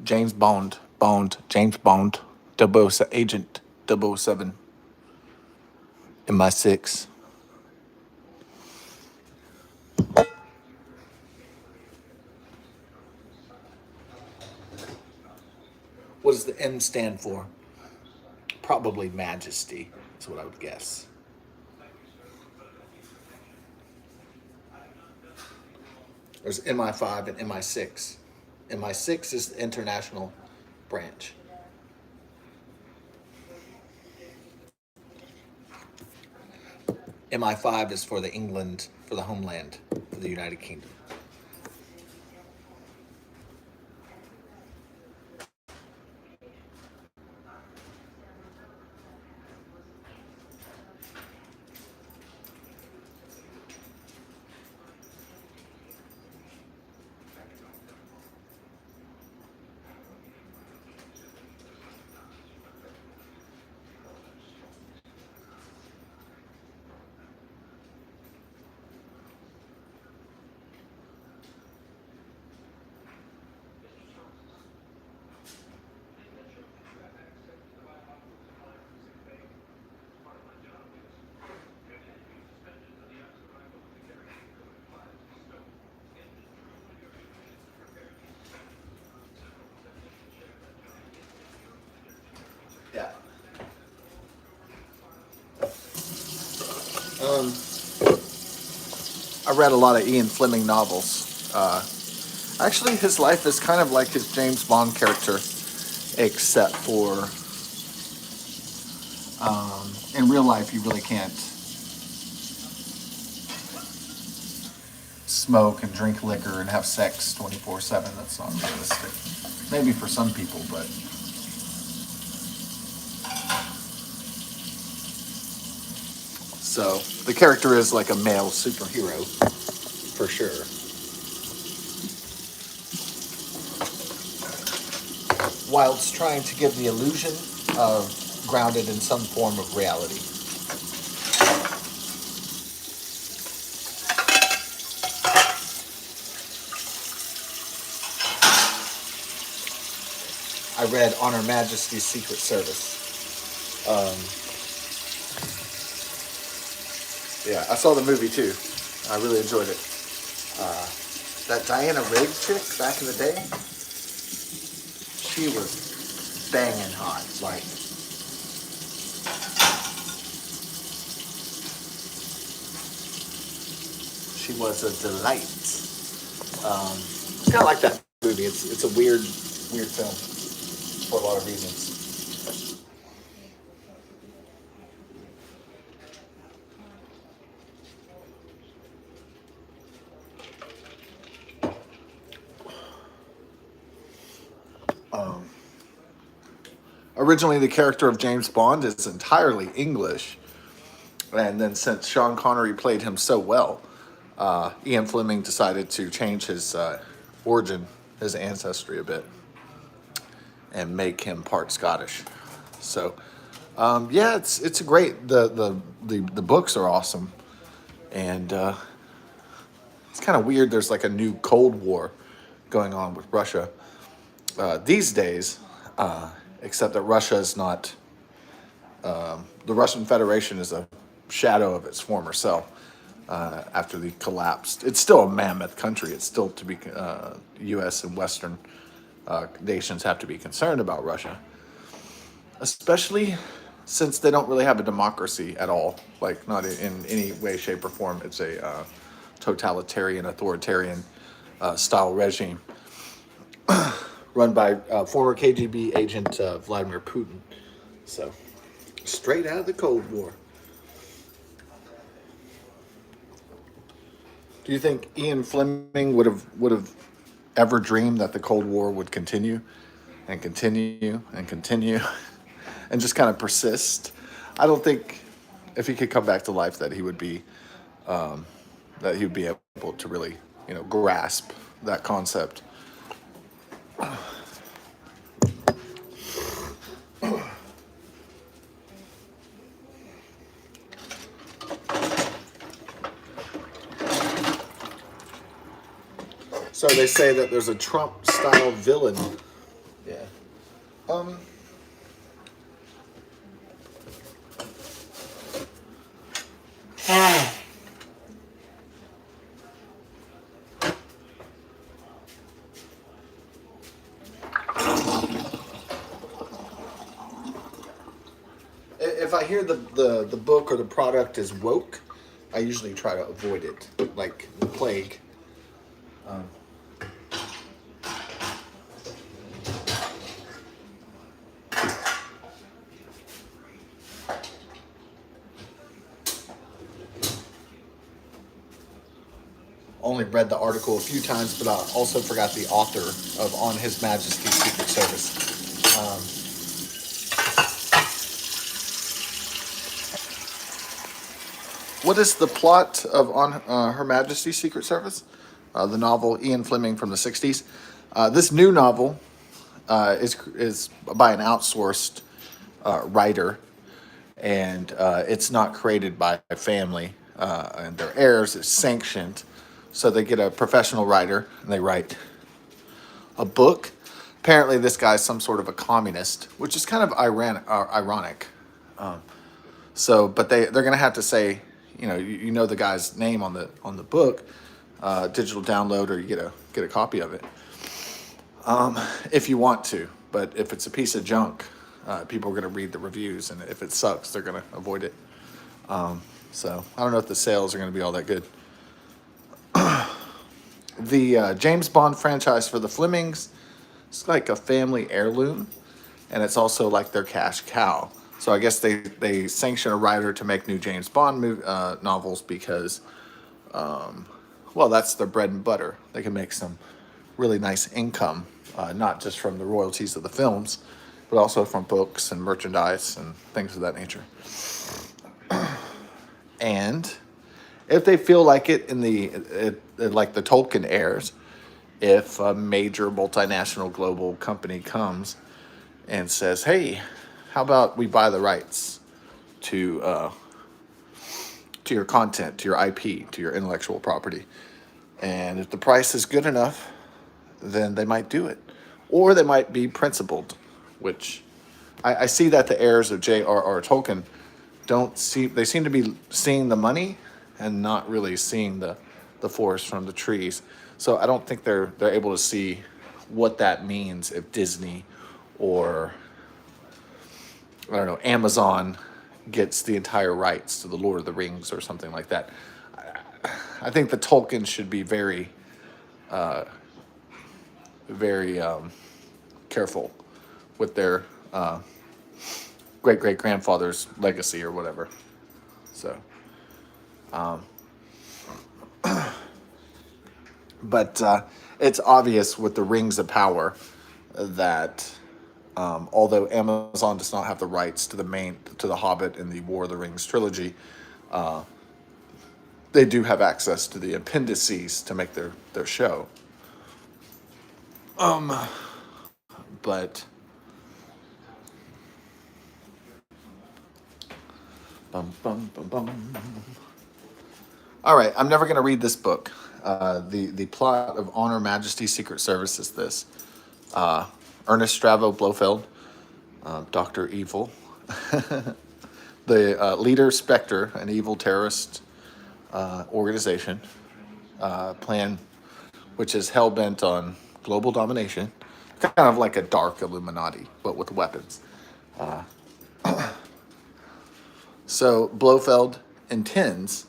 James Bond, Agent 007 MI6. What does the M stand for? Probably Majesty, is what I would guess. There's MI5 and MI6. MI6 is the international branch. MI5 is for the England, for the homeland, for the United Kingdom. Yeah. I read a lot of Ian Fleming novels. Actually, his life is kind of like his James Bond character, except for in real life, you really can't smoke and drink liquor and have sex 24/7. That's not realistic. Maybe for some people, but so the character is like a male superhero for sure. Whilst trying to give the illusion of grounded in some form of reality. I read On Her Majesty's Secret Service. Yeah, I saw the movie too. I really enjoyed it. That Diana Rigg chick back in the day, she was banging hot. Like, she was a delight. Kind of like that movie. It's a weird film for a lot of reasons. Originally, the character of James Bond is entirely English, and then since Sean Connery played him so well, Ian Fleming decided to change his origin, his ancestry a bit, and make him part Scottish. So, yeah, it's a great. The books are awesome, and it's kind of weird. There's like a new Cold War going on with Russia these days. Except that Russia is not, the Russian Federation is a shadow of its former self after the collapsed. It's still a mammoth country. It's still to be, U.S. and Western nations have to be concerned about Russia, especially since they don't really have a democracy at all, like not in any way, shape, or form. It's a totalitarian, authoritarian style regime. Run by former KGB agent Vladimir Putin. So, straight out of the Cold War. Do you think Ian Fleming would have ever dreamed that the Cold War would continue and continue and continue and just kind of persist? I don't think if he could come back to life that he would be able to really grasp that concept. So they say that there's a Trump-style villain Yeah. Um. If I hear the book or the product is woke, I usually try to avoid it, like the plague. Um, Only read the article a few times, but I also forgot the author of On His Majesty's Secret Service. What is the plot of On Her Majesty's Secret Service? The novel Ian Fleming from the '60s. This new novel is by an outsourced writer, and it's not created by a family and their heirs. It's sanctioned, so they get a professional writer and they write a book. Apparently, this guy's some sort of a communist, which is kind of ironic. So, but they're going to have to say, you know the guy's name on the book, digital download, or you get a copy of it, if you want to. But if it's a piece of junk, people are going to read the reviews, and if it sucks, they're going to avoid it. So I don't know if the sales are going to be all that good. The James Bond franchise for the Flemings, it's like a family heirloom, and it's also like their cash cow. So I guess they sanction a writer to make new James Bond novels because, well, that's their bread and butter. They can make some really nice income, not just from the royalties of the films, but also from books and merchandise and things of that nature. And if they feel like it like the Tolkien heirs, if a major multinational global company comes and says, "Hey, how about we buy the rights to your content, to your IP, to your intellectual property," and if the price is good enough, then they might do it, or they might be principled, which I see that the heirs of J.R.R. Tolkien don't see. They seem to be seeing the money and not really seeing the forest from the trees. So I don't think they're able to see what that means if Disney or, I don't know, Amazon gets the entire rights to the Lord of the Rings or something like that. I think the Tolkiens should be very, very careful with their great great grandfather's legacy or whatever. So, but it's obvious with the Rings of Power that although Amazon does not have the rights to the Hobbit and the War of the Rings trilogy, they do have access to the appendices to make their show. But bum, bum, bum. All right, I'm never going to read this book. The plot of On Her Majesty's Secret Service is this: Ernest Stravo Blofeld, Doctor Evil, the leader Spectre, an evil terrorist organization, plan which is hell bent on global domination, kind of like a dark Illuminati, but with weapons. So Blofeld intends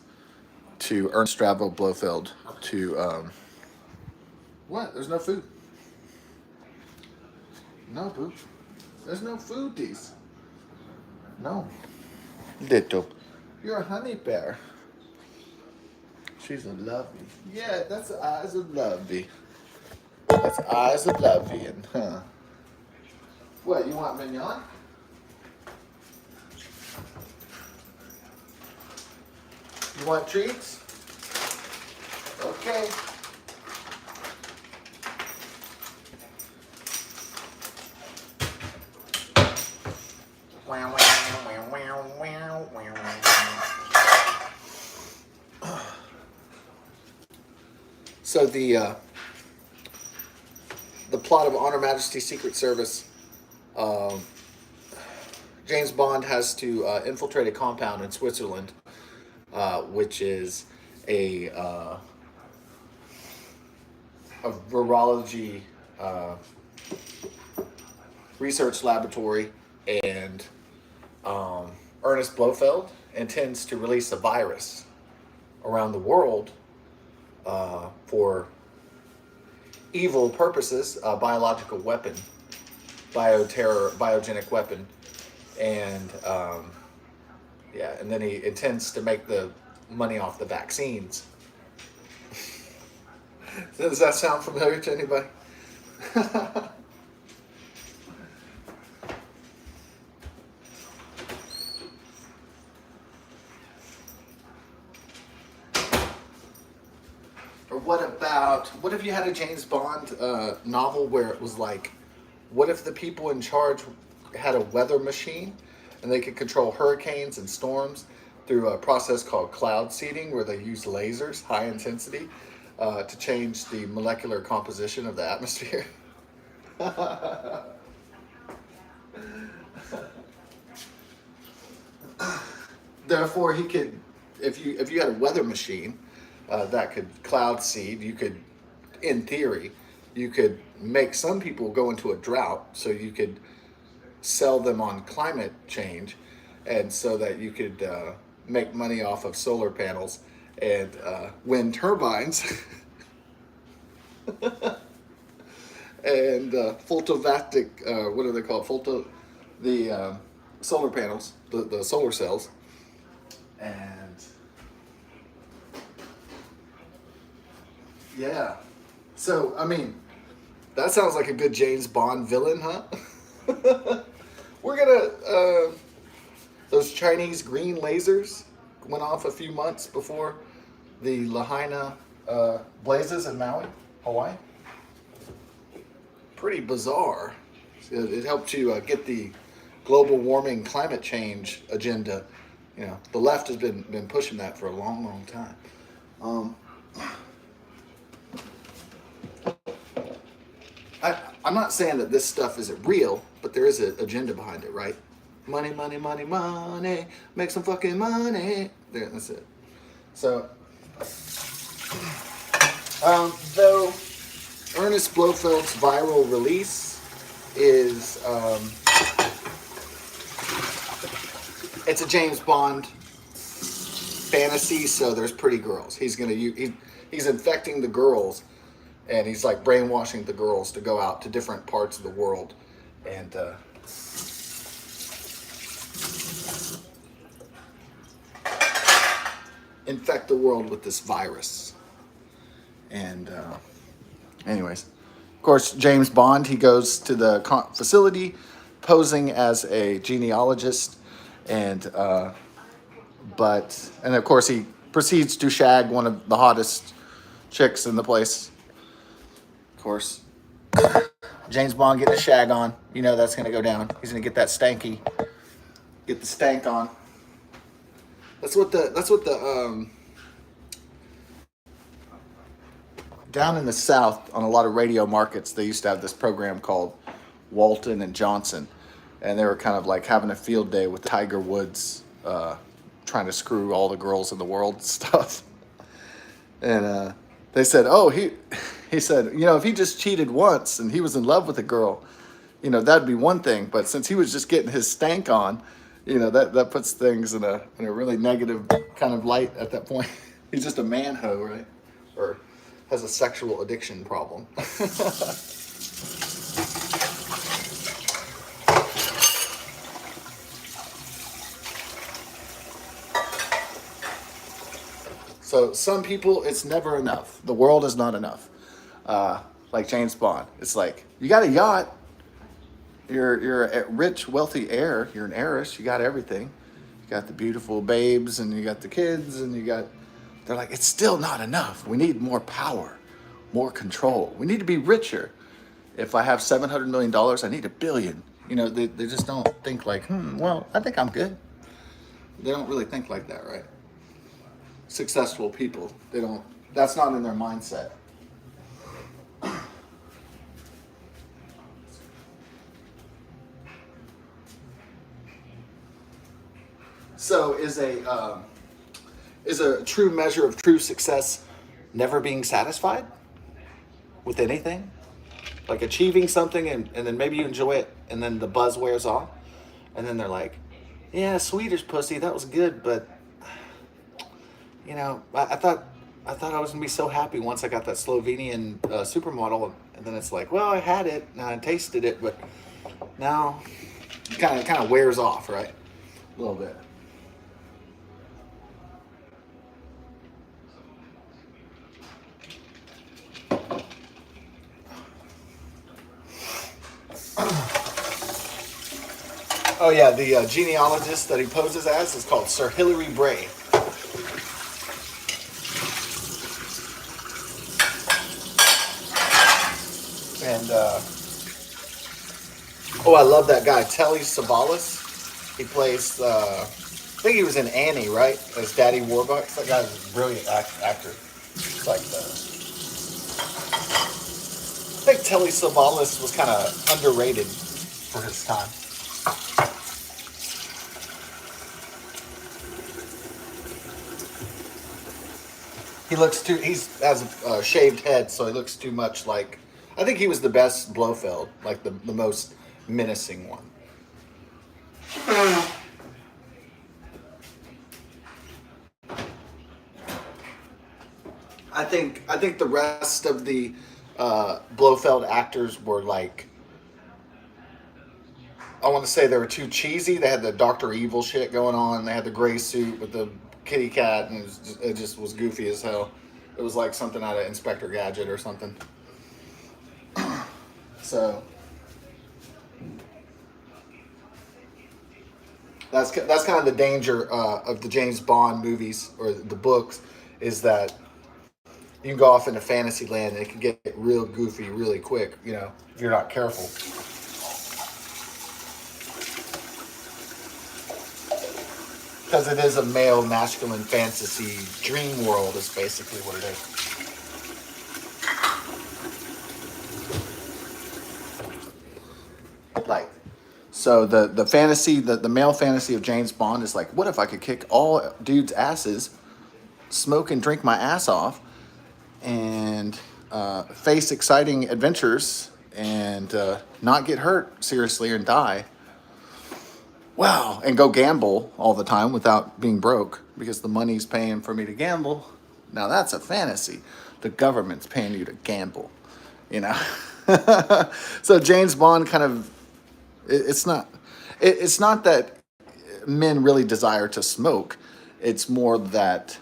to Ernst Strabo Blofeld to what? There's no food. No, boo. There's no foodies. No. Little. You're a honey bear. She's a lovey. Yeah, that's the eyes of lovey. That's eyes of lovey, and huh? What, you want mignon? You want treats? Okay. So the plot lot of Honor Majesty Secret Service. James Bond has to infiltrate a compound in Switzerland, which is a virology research laboratory, and Ernest Blofeld intends to release a virus around the world for evil purposes, a biological weapon, biogenic weapon, and yeah, and then he intends to make the money off the vaccines. Does that sound familiar to anybody? Or what if you had a James Bond novel where it was like, what if the people in charge had a weather machine and they could control hurricanes and storms through a process called cloud seeding, where they use lasers, high intensity, to change the molecular composition of the atmosphere? Therefore, he could, if you had a weather machine that could cloud seed, you could, in theory, you could make some people go into a drought, so you could sell them on climate change, and so that you could make money off of solar panels and wind turbines and photovoltaic, what are they called? The solar panels, the solar cells. And yeah, so I mean, that sounds like a good James Bond villain, huh? We're gonna those Chinese green lasers went off a few months before the Lahaina blazes in Maui, Hawaii. Pretty bizarre. It helped you get the global warming climate change agenda. You know, the left has been pushing that for a long, long time. I'm not saying that this stuff isn't real, but there is an agenda behind it, right? Money, money, money, money, make some fucking money. There, that's it. So, though Ernest Blofeld's viral release is, it's a James Bond fantasy, so there's pretty girls. He's infecting the girls, and he's like brainwashing the girls to go out to different parts of the world and infect the world with this virus. And anyways, of course, James Bond, he goes to the facility posing as a genealogist, and of course he proceeds to shag one of the hottest chicks in the place. Of course, James Bond getting a shag on, you know that's gonna go down. He's gonna get that stanky, get the stank on. That's what the down in the South, on a lot of radio markets, they used to have this program called Walton and Johnson, and they were kind of like having a field day with Tiger Woods, trying to screw all the girls in the world and stuff. And they said, oh, he said, you know, if he just cheated once and he was in love with a girl, you know, that'd be one thing. But since he was just getting his stank on, you know, that puts things in a really negative kind of light at that point. He's just a man-ho, right? Or has a sexual addiction problem. So some people, it's never enough. The world is not enough. Like James Bond, it's like, you got a yacht, you're a rich, wealthy heir, you're an heiress, you got everything. You got the beautiful babes, and you got the kids, and they're like, it's still not enough. We need more power, more control. We need to be richer. If I have $700 million, I need $1 billion. You know, they just don't think like, well, I think I'm good. They don't really think like that, right? Successful people, that's not in their mindset. So is a true measure of true success never being satisfied with anything? Like achieving something and then maybe you enjoy it and then the buzz wears off and then they're like, yeah, Swedish pussy, that was good, but I thought I was gonna be so happy once I got that Slovenian supermodel, and then it's like, well, I had it and I tasted it, but now it kind of wears off, right? A little bit. Oh yeah, the genealogist that he poses as is called Sir Hilary Bray, and oh, I love that guy, Telly Savalas. He plays, I think he was in Annie, right? As Daddy Warbucks. That guy's a brilliant actor. It's like I think Telly Savalas was kind of underrated for his time. He has a shaved head, so he looks too much like, I think he was the best Blofeld, like the most menacing one. I think the rest of the Blofeld actors were like, I want to say they were too cheesy. They had the Doctor Evil shit going on. They had the gray suit with the kitty cat, and it just was goofy as hell. It was like something out of Inspector Gadget or something. So that's kind of the danger of the James Bond movies or the books, is that you can go off into fantasy land and it can get real goofy really quick, if you're not careful. Because it is a male masculine fantasy dream world is basically what it is. Like, so the fantasy, the male fantasy of James Bond is like, what if I could kick all dudes' asses, smoke and drink my ass off, and face exciting adventures and not get hurt seriously and die. Wow, and go gamble all the time without being broke because the money's paying for me to gamble. Now that's a fantasy. The government's paying you to gamble, you know. So James Bond kind of, it's not, it's not that men really desire to smoke. It's more that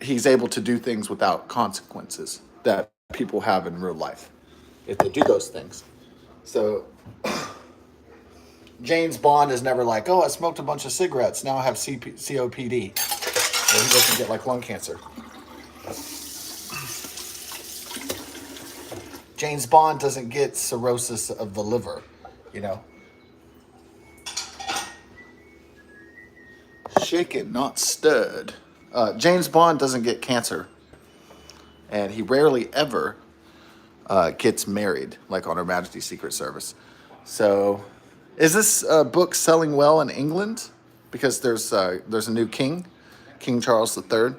he's able to do things without consequences that people have in real life if they do those things. So James Bond is never like, oh, I smoked a bunch of cigarettes. Now I have COPD. Or he doesn't get like lung cancer. James Bond doesn't get cirrhosis of the liver, you know. Shaken, not stirred. James Bond doesn't get cancer. And he rarely ever gets married, like on Her Majesty's Secret Service. So, is this book selling well in England? Because there's a new king, King Charles III.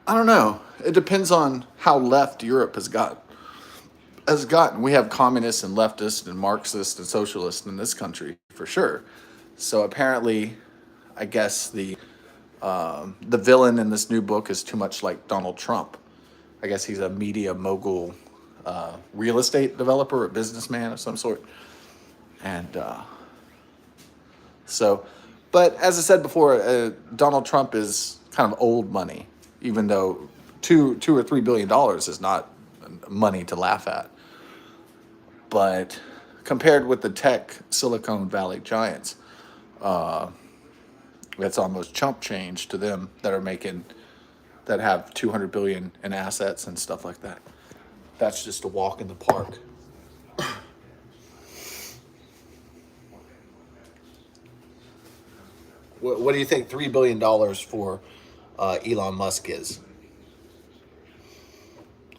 I don't know. It depends on how left Europe has gotten. We have communists and leftists and Marxists and socialists in this country for sure. So apparently, I guess the villain in this new book is too much like Donald Trump. I guess he's a media mogul, real estate developer, a businessman of some sort, and so. But as I said before, Donald Trump is kind of old money, even though two or $3 billion is not money to laugh at. But compared with the tech Silicon Valley giants, that's almost chump change to them that have 200 billion in assets and stuff like that. That's just a walk in the park. What do you think $3 billion for Elon Musk is?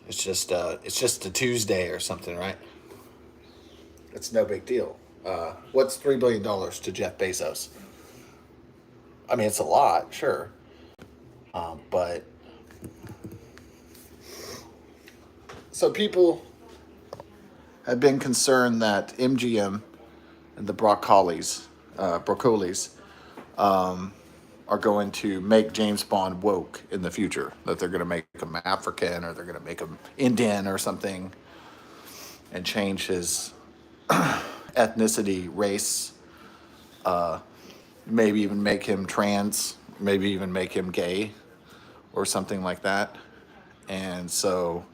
It's just a Tuesday or something, right? It's no big deal. What's $3 billion to Jeff Bezos? I mean, it's a lot, sure, but so people have been concerned that MGM and the Broccolis, are going to make James Bond woke in the future. That they're going to make him African, or they're going to make him Indian or something, and change his ethnicity, race, maybe even make him trans, maybe even make him gay or something like that. And so,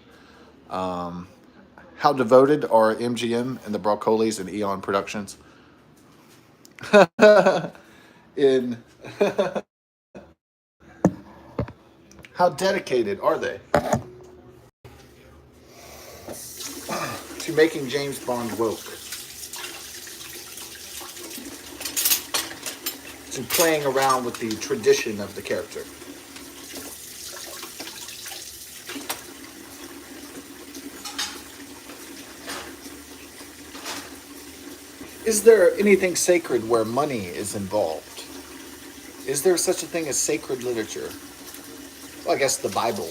how devoted are MGM and the Brocollis and Eon Productions in how dedicated are they to making James Bond woke, to playing around with the tradition of the character? Is there anything sacred where money is involved? Is there such a thing as sacred literature? Well, I guess the Bible.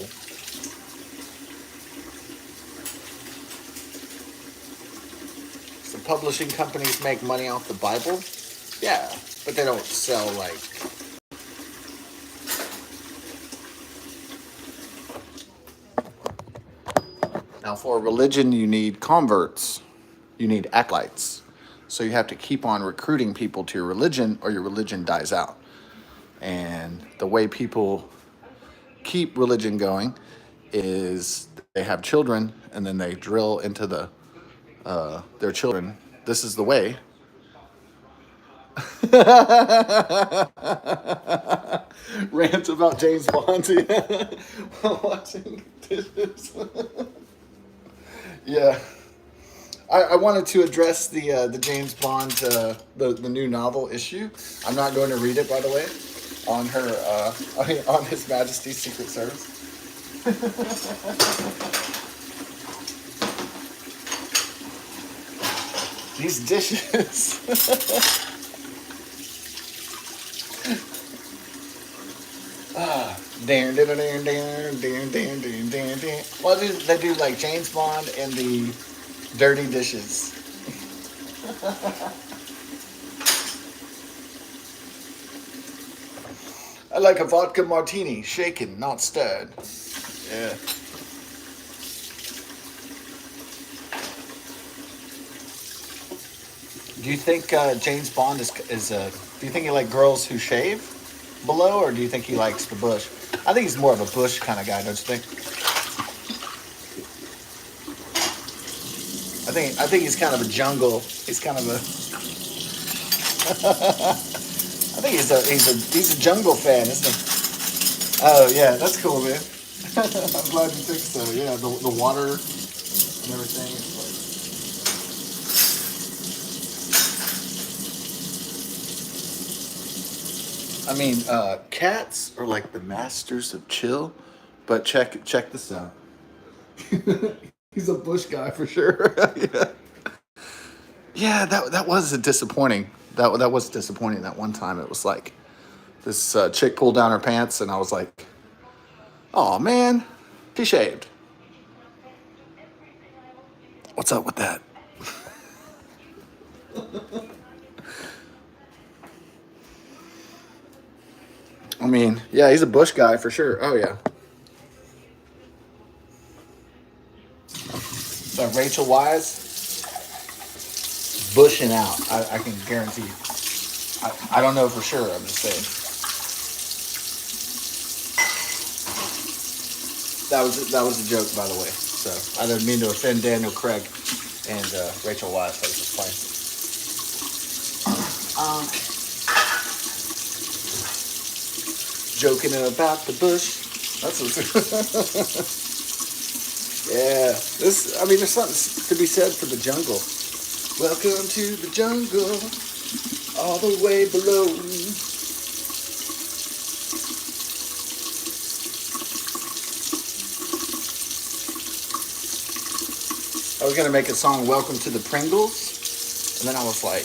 So publishing companies make money off the Bible? Yeah, but they don't sell like... Now, for a religion, you need converts. You need acolytes. So you have to keep on recruiting people to your religion, or your religion dies out. And the way people keep religion going is they have children, and then they drill into their children, this is the way. Rant about James Bond while watching dishes. Yeah. I wanted to address the James Bond the new novel issue. I'm not going to read it, by the way, on on His Majesty's Secret Service. These dishes. Dan, dan, dan, dan, dan, dan, dan, dan, dan. Well, they do like James Bond and the dirty dishes. I like a vodka martini, shaken, not stirred. Yeah. Do you think James Bond is do you think he like girls who shave below, or do you think he likes the bush? I think he's more of a bush kind of guy, don't you think? I think he's kind of a jungle. He's kind of a. I think he's a jungle fan, isn't he? Oh yeah, that's cool, man. I'm glad you think so. Yeah, the water and everything. It's like, I mean, cats are like the masters of chill, but check this out. He's a bush guy for sure. Yeah. Yeah, that was a disappointing. That was disappointing. That one time, it was like this chick pulled down her pants, and I was like, "Oh man, she shaved." What's up with that? I mean, yeah, he's a bush guy for sure. Oh yeah. So Rachel Wise, bushing out. I can guarantee you. I don't know for sure. I'm just saying. That was a joke, by the way. So I didn't mean to offend Daniel Craig and Rachel Wise. That was just fine. Joking about the bush. That's what. Yeah, I mean, there's something to be said for the jungle. Welcome to the jungle, all the way below. I was gonna make a song, "Welcome to the Pringles," And then I was like,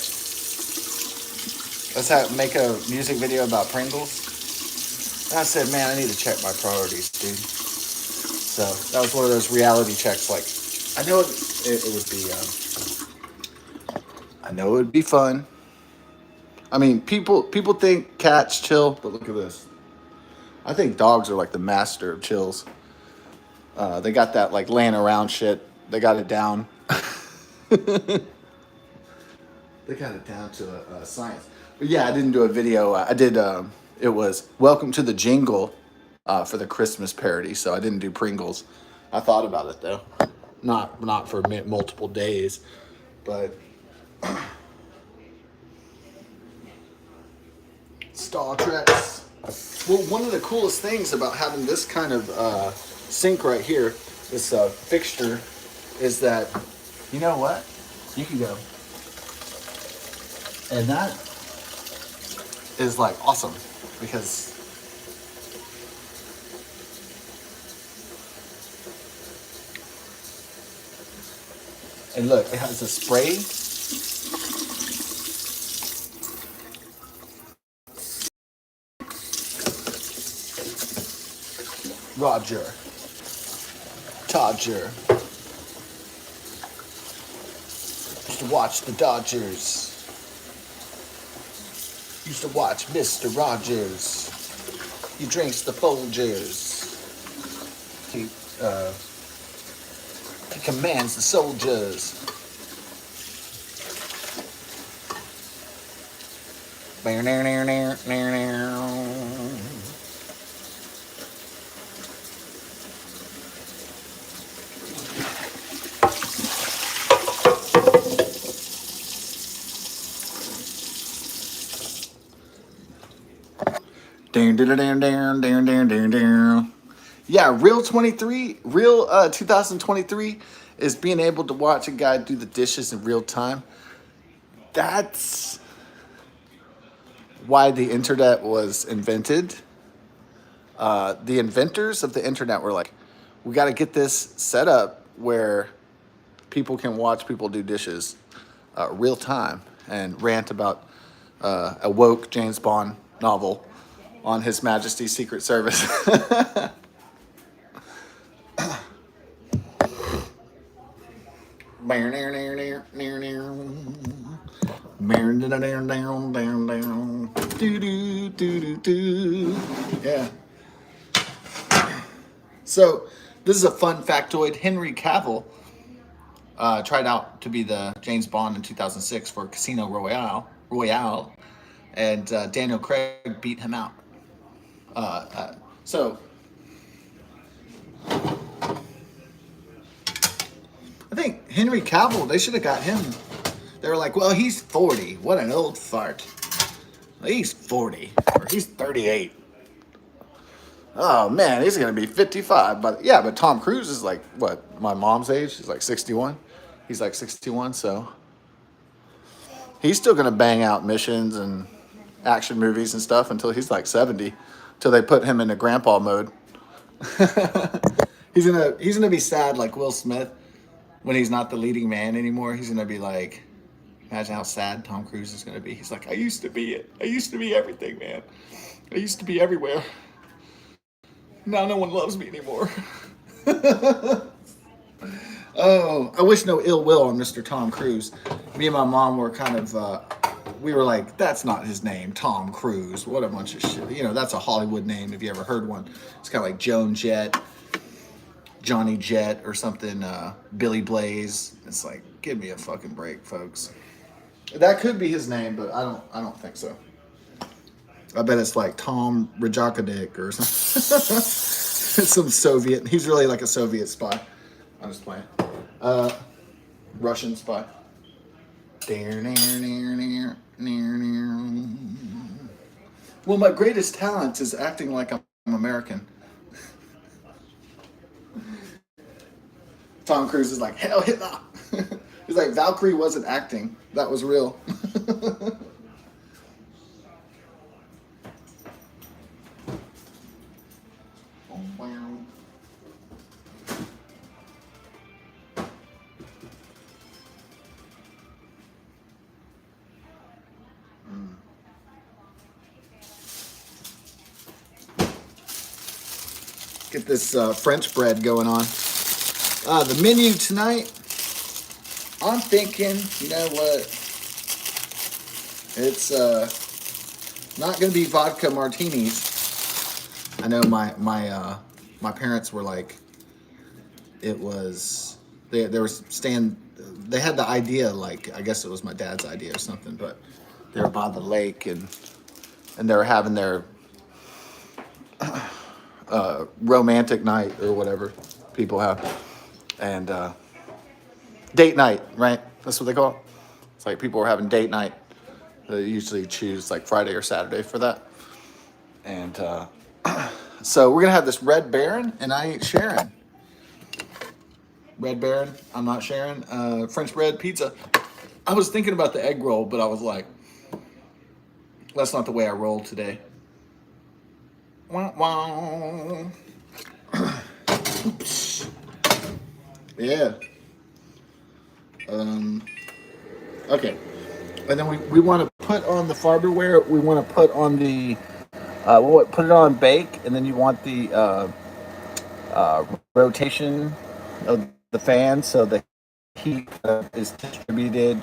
make a music video about Pringles. And I said, man, I need to check my priorities, dude. So that was one of those reality checks. Like, I know it would be, I know it would be fun. I mean, people think cats chill, but look at this. I think dogs are like the master of chills. They got that like laying around shit. They got it down. They got it down to a science. But yeah, I didn't do a video. I did. It was Welcome to the Jingle for the Christmas parody. So I didn't do Pringles. I thought about it though. Not for multiple days, but Star Treks. Well, one of the coolest things about having this kind of sink right here, this fixture, is that, you know what? You can go. And that is like awesome because and look, it has a spray. Roger. Dodger. Used to watch the Dodgers. Used to watch Mr. Rogers. He drinks the Folgers. He commands the soldiers. Yeah, real 2023 is being able to watch a guy do the dishes in real time. That's why the internet was invented. The inventors of the internet were like, we got to get this set up where people can watch people do dishes real time and rant about a woke James Bond novel on His Majesty's Secret Service. Yeah. So this is a fun factoid. Henry Cavill tried out to be the James Bond in 2006 for Casino Royale, and Daniel Craig beat him out. So I think Henry Cavill, they should have got him. They were like, well, he's 40. What an old fart. He's 40. Or he's 38. Oh, man, he's going to be 55. But yeah, but Tom Cruise is like, what, my mom's age? He's like 61. He's like 61, so he's still going to bang out missions and action movies and stuff until he's like 70. Until they put him into grandpa mode. He's gonna be sad like Will Smith when he's not the leading man anymore. He's gonna be like, imagine how sad Tom Cruise is gonna be. He's like, I used to be it. I used to be everything, man. I used to be everywhere. Now no one loves me anymore. Oh, I wish no ill will on Mr. Tom Cruise. Me and my mom were kind of, we were like, that's not his name, Tom Cruise. What a bunch of shit. You know, that's a Hollywood name if you ever heard one. It's kind of like Joan Jett, Johnny Jett or something, Billy Blaze. It's like, give me a fucking break, folks. That could be his name, but I don't think so. I bet it's like Tom Rajakadik or something. Some Soviet. He's really like a Soviet spy. I'm just playing. Russian spy. Well, my greatest talent is acting like I'm American. Tom Cruise is like, hell Hitler. He's like, Valkyrie wasn't acting. That was real. Get this French bread going on. The menu tonight, I'm thinking, you know what? It's not going to be vodka martinis. I know my parents were like, it was, they were staying, they had the idea, like, I guess it was my dad's idea or something, but they were by the lake and they were having their romantic night or whatever people have. And date night, right? That's what they call it. It's like people were having date night. They usually choose like Friday or Saturday for that. And so we're going to have this Red Baron, and I ain't sharing. Red Baron, I'm not sharing. French bread pizza. I was thinking about the egg roll, but I was like, that's not the way I roll today. Wah, wah. Oops. Yeah. Okay. And then we want to put on the Farberware. We want to put on the, we'll put it on bake, and then you want the rotation of the fan so the heat is distributed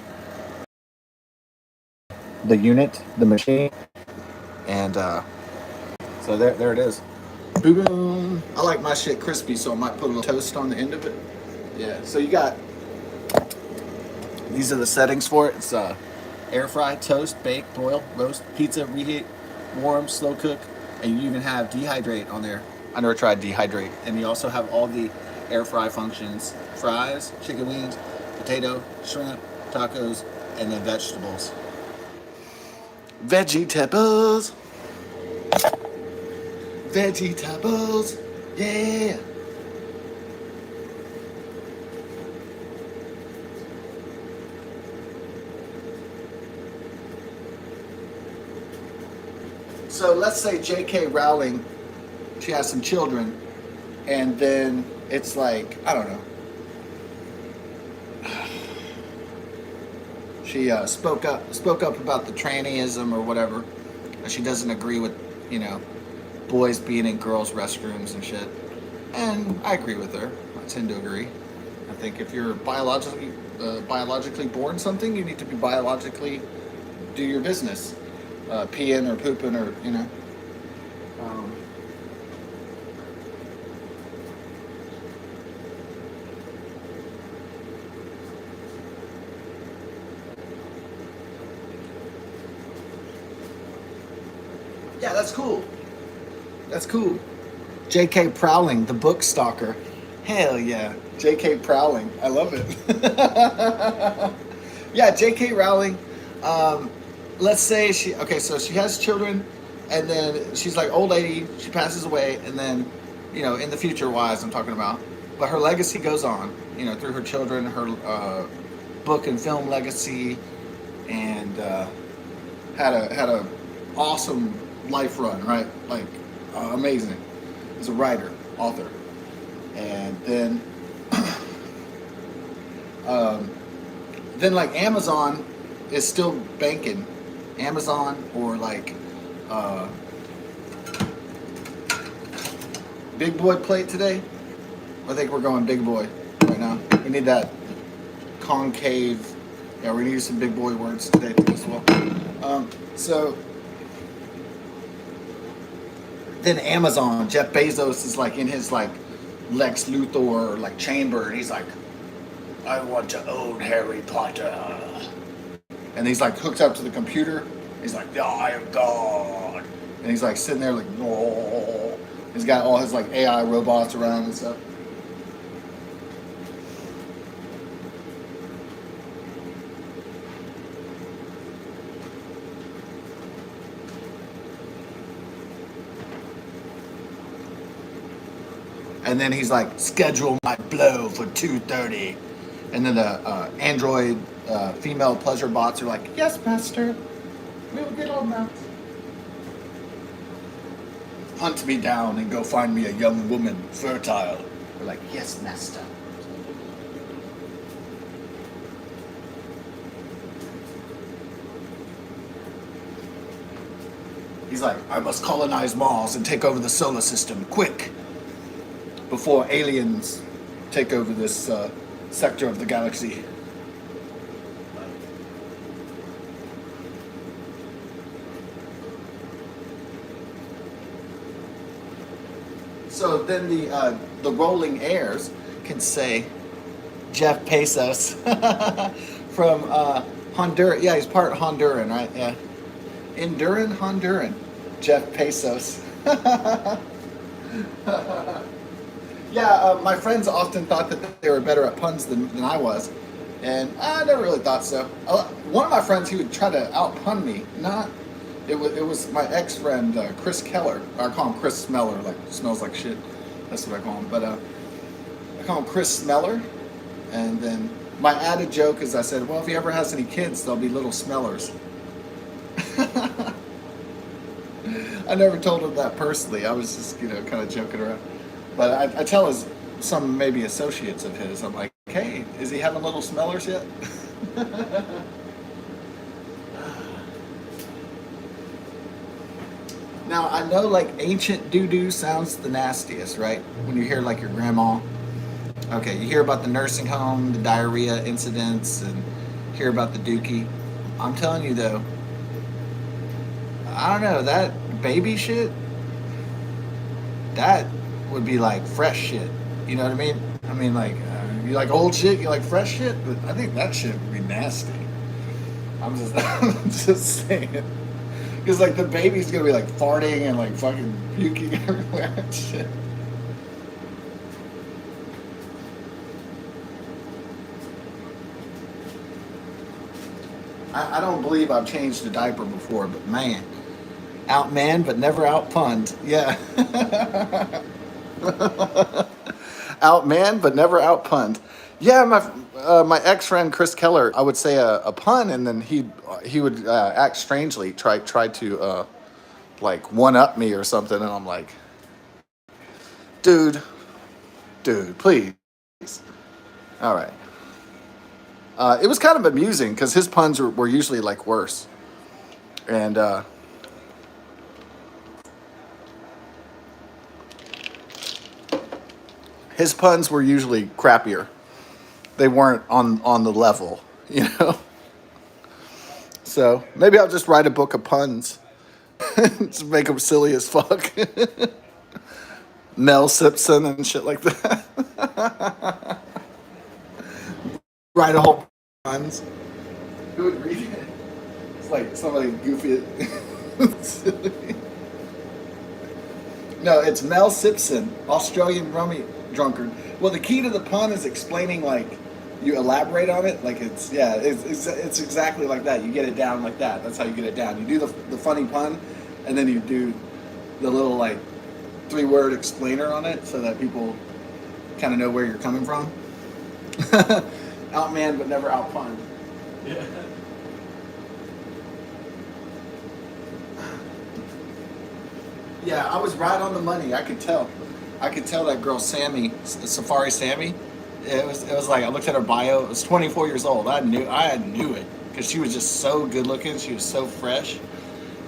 the unit, the machine, and so there it is. Boom. I like my shit crispy, so I might put a little toast on the end of it. Yeah. So you got, these are the settings for it. It's air fry, toast, bake, broil, roast, pizza, reheat, warm, slow cook, and you even have dehydrate on there. I never tried dehydrate. And you also have all the air fry functions: fries, chicken wings, potato, shrimp, tacos, and then vegetables. Vegetables. Vegetables. Yeah. So let's say J.K. Rowling, she has some children, and then it's like, I don't know. She spoke up about the trannyism or whatever. She doesn't agree with, boys being in girls' restrooms and shit. And I agree with her. I tend to agree. I think if you're biologically born something, you need to be biologically do your business. Peeing or pooping or, Yeah, that's cool. That's cool. J.K. Prowling, the book stalker. Hell yeah. J.K. Prowling. I love it. Yeah, J.K. Rowling. Let's say so she has children, and then she's like old lady, she passes away, and then, in the future wise I'm talking about. But her legacy goes on, through her children, her book and film legacy, and had a awesome life run, right? Like amazing. As a writer, author. And then then like Amazon is still banking. Amazon or like big boy plate today. I think we're going big boy right now. We need that concave. Yeah, we're gonna use some big boy words today as well. So then Amazon, Jeff Bezos is like in his like Lex Luthor like chamber, and he's like, I want to own Harry Potter. And he's like hooked up to the computer. He's like, I am God. And he's like sitting there like, no. He's got all his like AI robots around and stuff. And then he's like, schedule my blow for 2:30. And then the android female pleasure bots are like, yes, master. We will get on that. Hunt me down and go find me a young woman, fertile. We're like, yes, master. He's like, I must colonize Mars and take over the solar system, quick. before aliens take over this sector of the galaxy. So then the rolling heirs can say Jeff Bezos from Honduras. Yeah, he's part Honduran, right? Yeah, Honduran. Jeff Bezos. Yeah, my friends often thought that they were better at puns than I was, and I never really thought so. One of my friends, he would try to outpun me. It was my ex friend Chris Keller. I call him Chris Smeller, like smells like shit. That's what I call him. But I call him Chris Smeller. And then my added joke is I said, well, if he ever has any kids, they'll be little smellers. I never told him that personally. I was just, kind of joking around. But I tell some maybe associates of his, I'm like, hey, is he having little smellers yet? Now, I know like ancient doo-doo sounds the nastiest, right? When you hear like your grandma. Okay, you hear about the nursing home, the diarrhea incidents, and hear about the dookie. I'm telling you though, I don't know, that baby shit, that would be like fresh shit. You know what I mean? I mean, like, you like old shit, you like fresh shit, but I think that shit would be nasty. I'm just saying. Because like the baby's gonna be like farting and like fucking puking everywhere and shit. I don't believe I've changed a diaper before, but man, outmanned but never outpunned. Yeah. Outmanned but never outpunned. Yeah, my ex friend Chris Keller, I would say a pun, and then he would act strangely, try to like one up me or something, and I'm like, dude, please. All right. It was kind of amusing because his puns were usually like worse, and his puns were usually crappier. They weren't on the level, you know. So maybe I'll just write a book of puns, just make them silly as fuck. Mel Simpson and shit like that. Write a whole puns. Who would read it? It's like somebody goofy. No, it's Mel Simpson, Australian rummy drunkard. Well, the key to the pun is explaining, like, you elaborate on it. Like, it's exactly like that. You get it down like that. That's how you get it down. You do the funny pun, and then you do the little, like, 3-word explainer on it so that people kind of know where you're coming from. Outmanned but never outpunned. Yeah. Yeah, I was right on the money. I could tell. I could tell that girl Sammy, Safari Sammy. It was like I looked at her bio. It was 24 years old. I knew it because she was just so good looking. She was so fresh.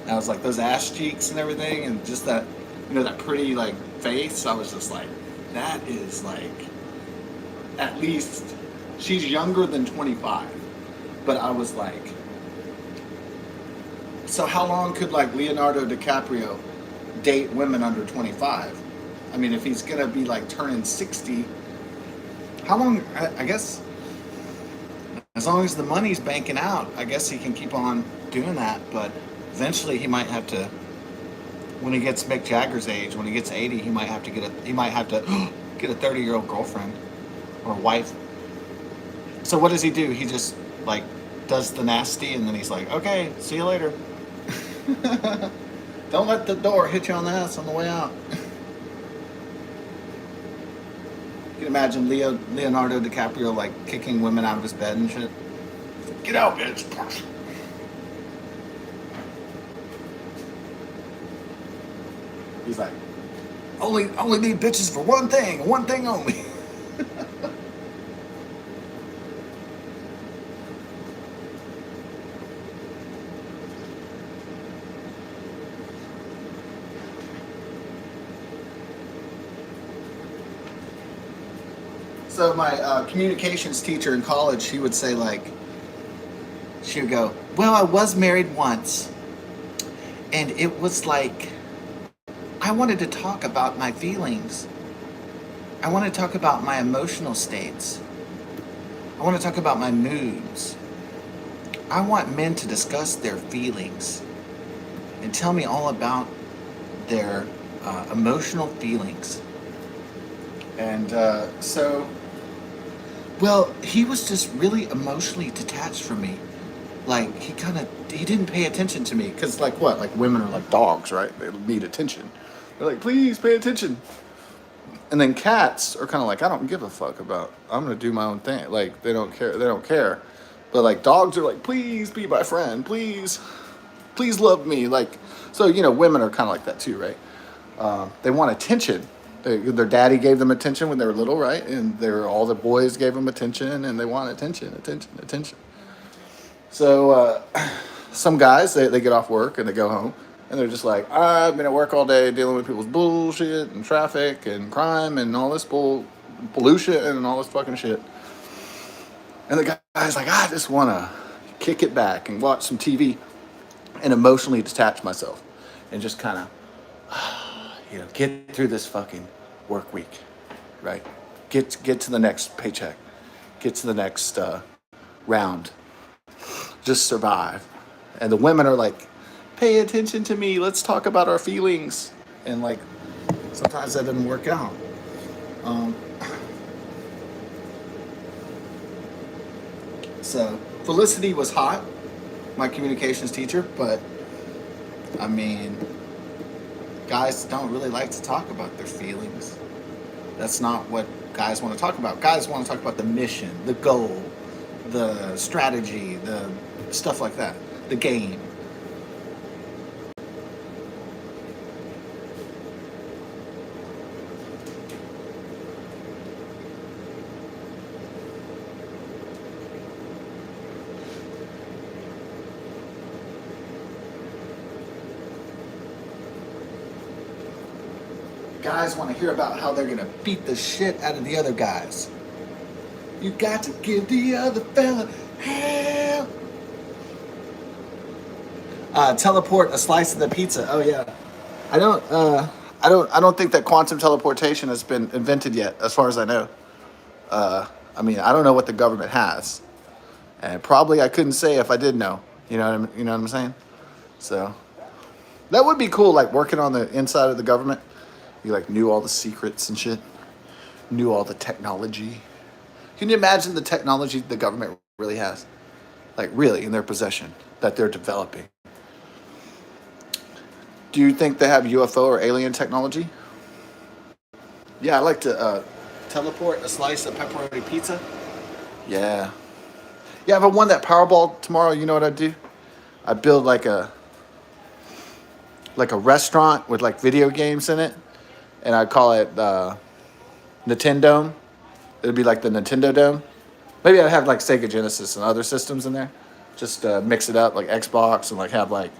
And I was like those ass cheeks and everything, and just that, that pretty like face. I was just like, that is like, at least she's younger than 25. But I was like, so how long could like Leonardo DiCaprio date women under 25? I mean, if he's gonna be like turning 60, how long? I guess as long as the money's banking out, I guess he can keep on doing that. But eventually, he might have to. When he gets Mick Jagger's age, when he gets 80, he might have to get a 30-year-old girlfriend or wife. So what does he do? He just like does the nasty, and then he's like, okay, see you later. Don't let the door hit you on the ass on the way out. You can imagine Leonardo DiCaprio like kicking women out of his bed and shit. Get out, bitch. He's like, only need bitches for one thing, and one thing only. So my communications teacher in college, she would say she would go, well, I was married once, and it was like, I wanted to talk about my feelings. I want to talk about my emotional states. I want to talk about my moods. I want men to discuss their feelings and tell me all about their emotional feelings. And well, he was just really emotionally detached from me. Like, he didn't pay attention to me. Because, like, what? Like, women are like dogs, right? They need attention. They're like, please pay attention. And then cats are kind of like, I don't give a fuck about, I'm going to do my own thing. Like, they don't care. They don't care. But, like, dogs are like, please be my friend. Please love me. Like, so, women are kind of like that too, right? They want attention. Their daddy gave them attention when they were little, right? And all the boys gave them attention, and they want attention. So some guys, they get off work and they go home, and they're just like, I've been at work all day dealing with people's bullshit and traffic and crime and all this pollution and all this fucking shit. And the guy's like, I just want to kick it back and watch some TV and emotionally detach myself and just kind of, get through this fucking work week, right? Get to the next paycheck. Get to the next round. Just survive. And the women are like, pay attention to me. Let's talk about our feelings. And like, sometimes that doesn't work out. So Felicity was hot, my communications teacher, but I mean, guys don't really like to talk about their feelings. That's not what guys want to talk about. Guys want to talk about the mission, the goal, the strategy, the stuff like that, the game. Guys want to hear about how they're going to beat the shit out of the other guys. You got to give the other fella hell. Teleport a slice of the pizza. Oh yeah. I don't think that quantum teleportation has been invented yet, as far as I know. I mean, I don't know what the government has, and probably I couldn't say if I did know. You know what I'm saying? So that would be cool, like working on the inside of the government. You like knew all the secrets and shit, knew all the technology. Can you imagine the technology the government really has? Like really in their possession that they're developing. Do you think they have UFO or alien technology? Yeah, I like to teleport a slice of pepperoni pizza. Yeah. Yeah, if I won that Powerball tomorrow, you know what I'd do? I'd build like a restaurant with like video games in it, and I'd call it Nintendo. It'd be like the Nintendo Dome. Maybe I'd have like Sega Genesis and other systems in there. Just mix it up like Xbox and like have like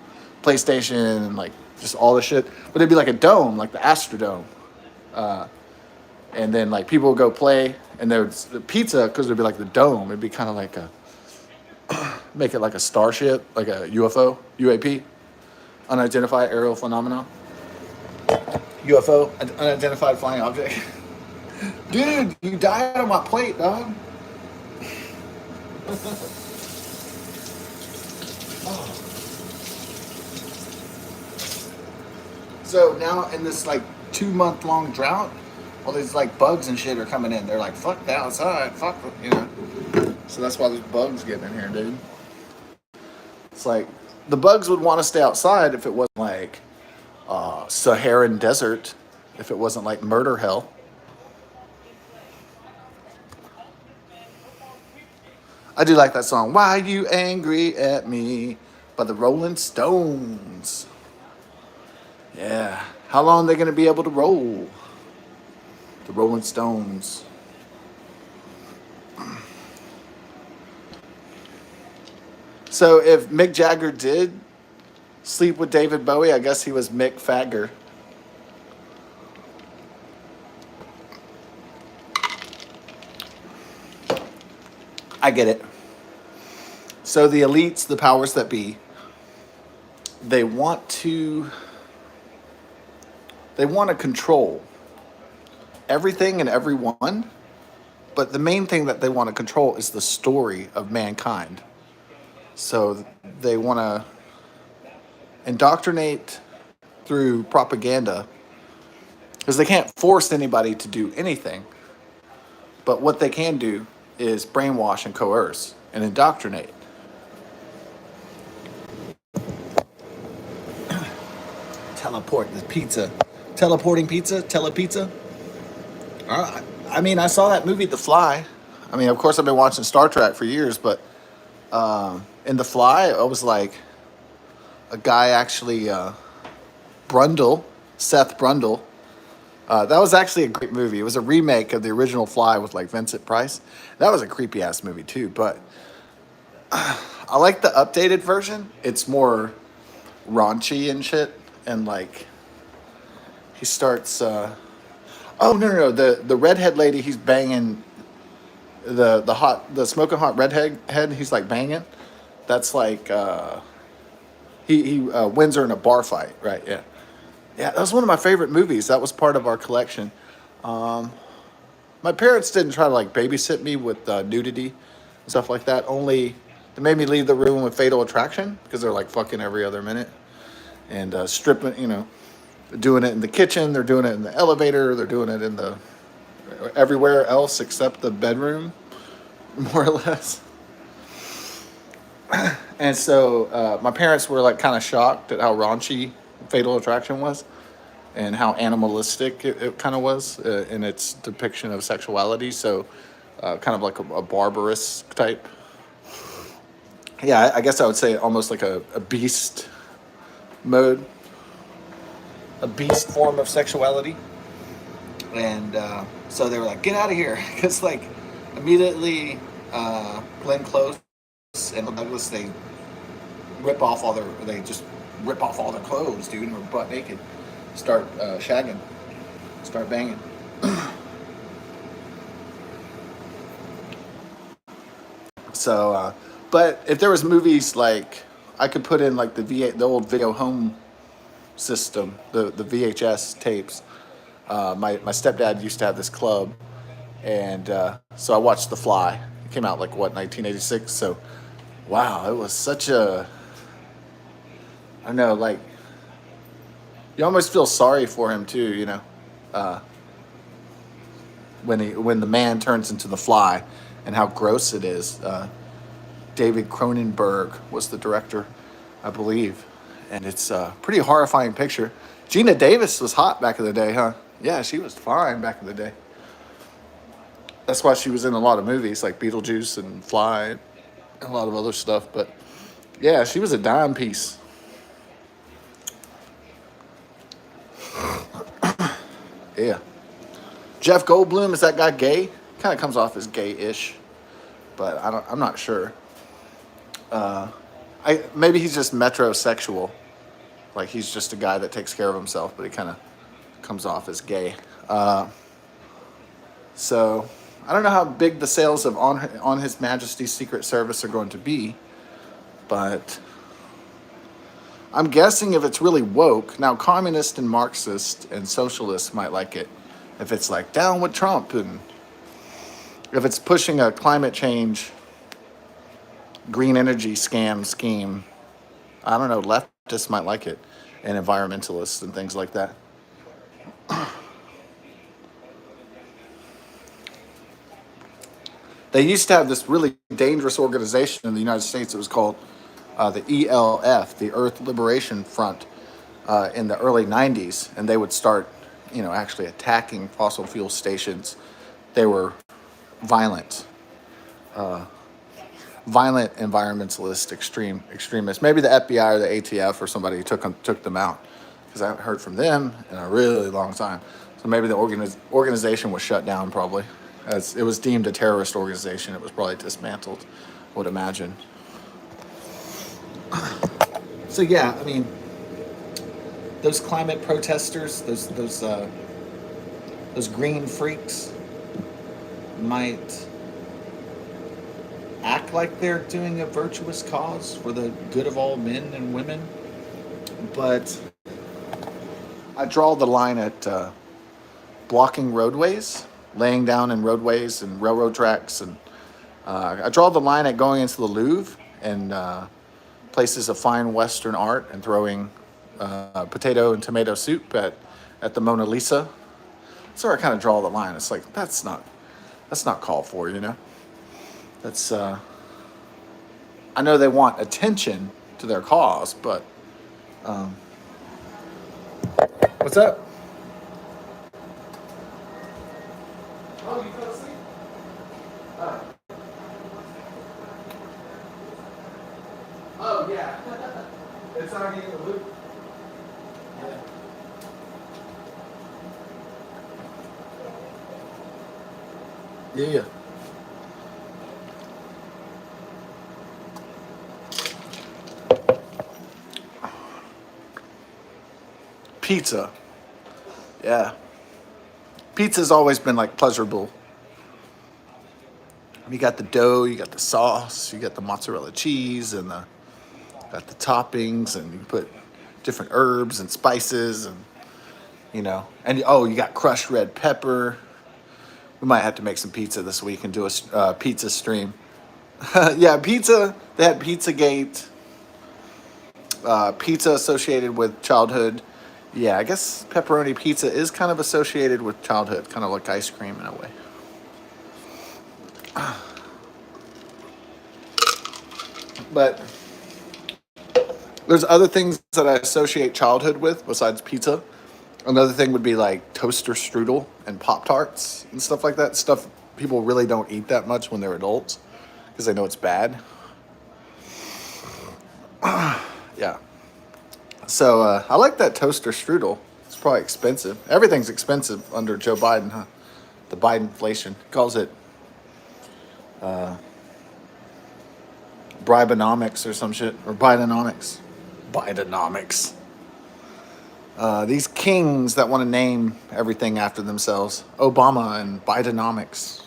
PlayStation and like just all the shit. But it'd be like a dome, like the Astrodome. And then like people would go play, and there's the pizza because it'd be like the dome. It'd be kind of like make it like a starship, like a UFO, UAP, unidentified aerial phenomenon. UFO, unidentified flying object. Dude, you died on my plate, dog. Oh. So now in this like 2-month long drought, all these like bugs and shit are coming in. They're like, fuck the outside, fuck, So that's why there's bugs getting in here, dude. It's like the bugs would want to stay outside if it wasn't like Saharan desert, if it wasn't like murder hell. I do like that song, Why You Angry at Me, by the Rolling Stones. Yeah. How long are they going to be able to roll? The Rolling Stones. So if Mick Jagger did sleep with David Bowie, I guess he was Mick Fagger. I get it. So the elites, the powers that be, they want to they want to control everything and everyone, but the main thing that they want to control is the story of mankind. So they want to indoctrinate through propaganda because they can't force anybody to do anything. But what they can do is brainwash and coerce and indoctrinate. Teleport the pizza. Teleporting pizza? Telepizza? I mean, I saw that movie, The Fly. I mean, of course, I've been watching Star Trek for years, but in The Fly, it was like a guy actually, Brundle, Seth Brundle. That was actually a great movie. It was a remake of the original Fly with like Vincent Price. That was a creepy ass movie too, but I like the updated version. It's more raunchy and shit, and like he starts. Oh no! The redhead lady he's banging, the smoking hot redhead head he's like banging. That's like he wins her in a bar fight, right? Yeah. Yeah, that was one of my favorite movies. That was part of our collection. My parents didn't try to like babysit me with nudity and stuff like that. Only they made me leave the room with Fatal Attraction because they're like fucking every other minute and stripping. Doing it in the kitchen. They're doing it in the elevator. They're doing it in the everywhere else except the bedroom, more or less. And so my parents were like kind of shocked at how raunchy Fatal Attraction was and how animalistic it kind of was in its depiction of sexuality. So kind of like a barbarous type. Yeah, I guess I would say almost like a beast mode, a beast form of sexuality. And so they were like, get out of here. Because like immediately Glenn Close and Douglas, they just rip off all their clothes, dude, and we're butt naked. Start shagging. Start banging. So, but if there was movies like, I could put in like the old video home system, the VHS tapes. My stepdad used to have this club, and so I watched The Fly. It came out like what 1986. So, wow, it was such a, I don't know, like you almost feel sorry for him too, when the man turns into the fly, and how gross it is. David Cronenberg was the director, I believe, and it's a pretty horrifying picture. Gina Davis was hot back in the day, huh? Yeah, she was fine back in the day. That's why she was in a lot of movies like Beetlejuice and Fly and a lot of other stuff. But yeah, she was a dime piece. Yeah. Jeff Goldblum, is that guy gay? Kind of comes off as gay-ish, but I'm not sure. Maybe he's just metrosexual. Like he's just a guy that takes care of himself, but he kind of comes off as gay. So I don't know how big the sales of on His Majesty's Secret Service are going to be, but I'm guessing if it's really woke, now communist and Marxist and socialists might like it. If it's like down with Trump, and if it's pushing a climate change, green energy scheme, I don't know, leftists might like it, and environmentalists and things like that. They used to have this really dangerous organization in the United States. It was called the ELF, the Earth Liberation Front, in the early 90s. And they would start, actually attacking fossil fuel stations. They were violent, environmentalist, extremists. Maybe the FBI or the ATF or somebody took them out, because I haven't heard from them in a really long time. So maybe the organization was shut down, probably. As it was deemed a terrorist organization, it was probably dismantled, I would imagine. So yeah, I mean, those climate protesters, those green freaks, might act like they're doing a virtuous cause for the good of all men and women, but I draw the line at blocking roadways, laying down in roadways and railroad tracks, and I draw the line at going into the Louvre and places of fine Western art and throwing potato and tomato soup at the Mona Lisa. So I kind of draw the line. It's like that's not called for, you know. That's I know they want attention to their cause, but what's up? Oh, you fell asleep? Oh yeah, it's already in the loop. Yeah. Yeah. Pizza. Yeah. Pizza's always been like pleasurable. You got the dough, you got the sauce, you got the mozzarella cheese, and got the toppings, and you put different herbs and spices, and and oh, you got crushed red pepper. We might have to make some pizza this week and do a pizza stream. Yeah, pizza. They had Pizzagate. Pizza associated with childhood. Yeah, I guess pepperoni pizza is kind of associated with childhood, kind of like ice cream in a way. But there's other things that I associate childhood with besides pizza. Another thing would be like toaster strudel and Pop Tarts and stuff like that. Stuff people really don't eat that much when they're adults because they know it's bad. Yeah. So I like that toaster strudel. It's probably expensive. Everything's expensive under Joe Biden, huh? The Biden inflation. Calls it Bribeonomics or some shit. Or Bidenomics. Bidenomics. These kings that want to name everything after themselves. Obama and Bidenomics.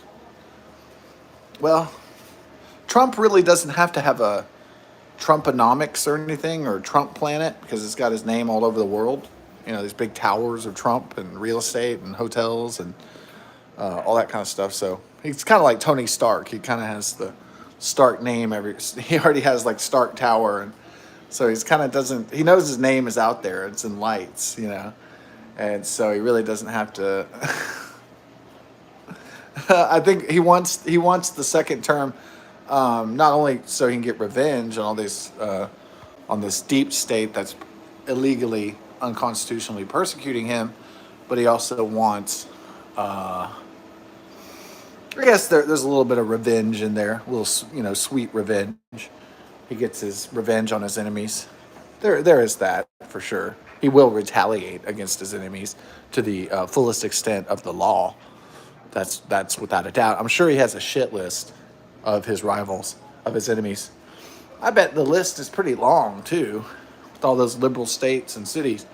Well, Trump really doesn't have to have a Trumponomics or anything, or Trump Planet, because it's got his name all over the world. You know, these big towers of Trump and real estate and hotels and all that kind of stuff. So he's kind of like Tony Stark. He kind of has the Stark name. He already has like Stark Tower, and so he's kind of doesn't. He knows his name is out there. It's in lights, and so he really doesn't have to. I think he wants the second term. Not only so he can get revenge on all this on this deep state that's illegally, unconstitutionally persecuting him, but he also wants, I guess there's a little bit of revenge in there, a little sweet revenge. He gets his revenge on his enemies. There is that for sure. He will retaliate against his enemies to the fullest extent of the law. That's without a doubt. I'm sure he has a shit list of his rivals, of his enemies. I bet the list is pretty long, too, with all those liberal states and cities.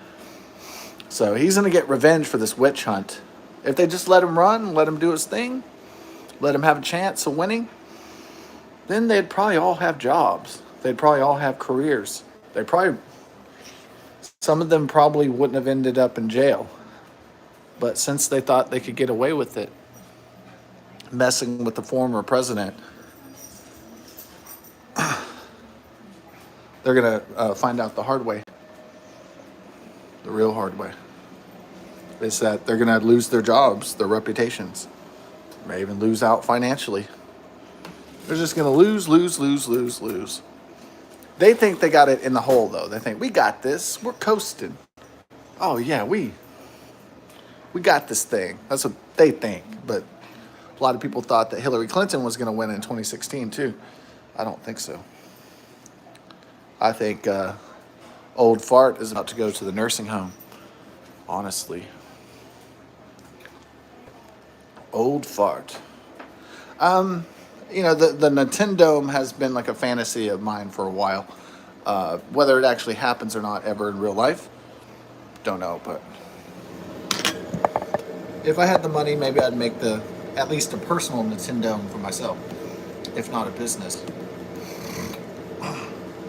So he's going to get revenge for this witch hunt. If they just let him run, let him do his thing, let him have a chance of winning, then they'd probably all have jobs. They'd probably all have careers. Some of them probably wouldn't have ended up in jail. But since they thought they could get away with it, messing with the former president, they're going to find out the hard way. The real hard way. Is that they're going to lose their jobs, their reputations. May even lose out financially. They're just going to lose. They think they got it in the hole, though. They think, we got this. We're coasting. Oh, yeah, we got this thing. That's what they think. But a lot of people thought that Hillary Clinton was going to win in 2016, too. I don't think so. I think old fart is about to go to the nursing home. Honestly. Old fart. The Nintendo has been like a fantasy of mine for a while. Whether it actually happens or not ever in real life, don't know. But if I had the money, maybe I'd make at least a personal Nintendo for myself. if not a business.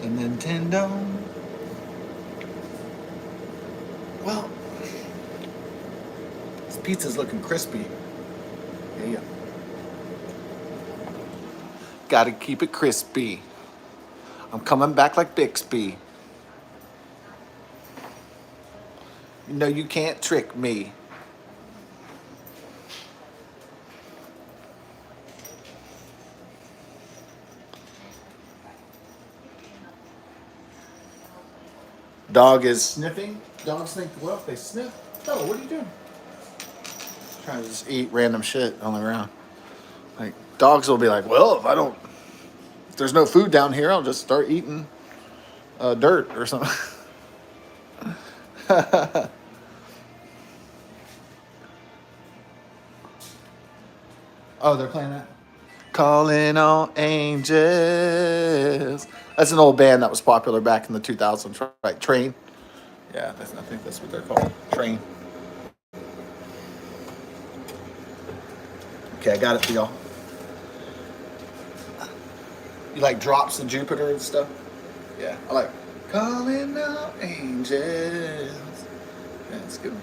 The Nintendo. Well, this pizza's looking crispy. Yeah. Gotta keep it crispy. I'm coming back like Bixby. You know you can't trick me. Dog is sniffing. Dogs think, well, if they sniff. Oh, what are you doing? Trying to just eat random shit on the ground. Like, dogs will be like, well, if there's no food down here, I'll just start eating dirt or something. Oh, they're playing that? Calling all angels. That's an old band that was popular back in the 2000s, right? Train. Yeah, I think that's what they're called. Train. Okay, I got it for y'all. You like drops in Jupiter and stuff? Yeah, I like calling out angels. Yeah, that's good.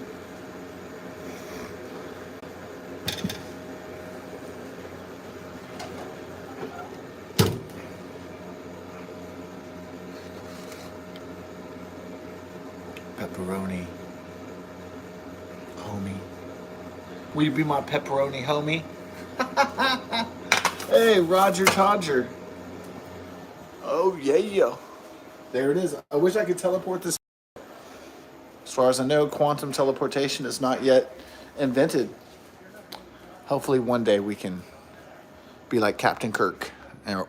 Pepperoni. Homie. Will you be my pepperoni homie? Hey, Roger Todger. Oh, yeah. There it is. I wish I could teleport this. As far as I know, quantum teleportation is not yet invented. Hopefully one day we can be like Captain Kirk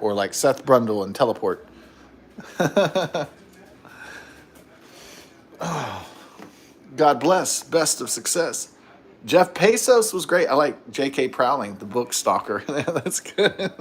or like Seth Brundle and teleport. Oh, God bless. Best of success. Jeff Bezos was great. I like J.K. Prowling, the book stalker. That's good.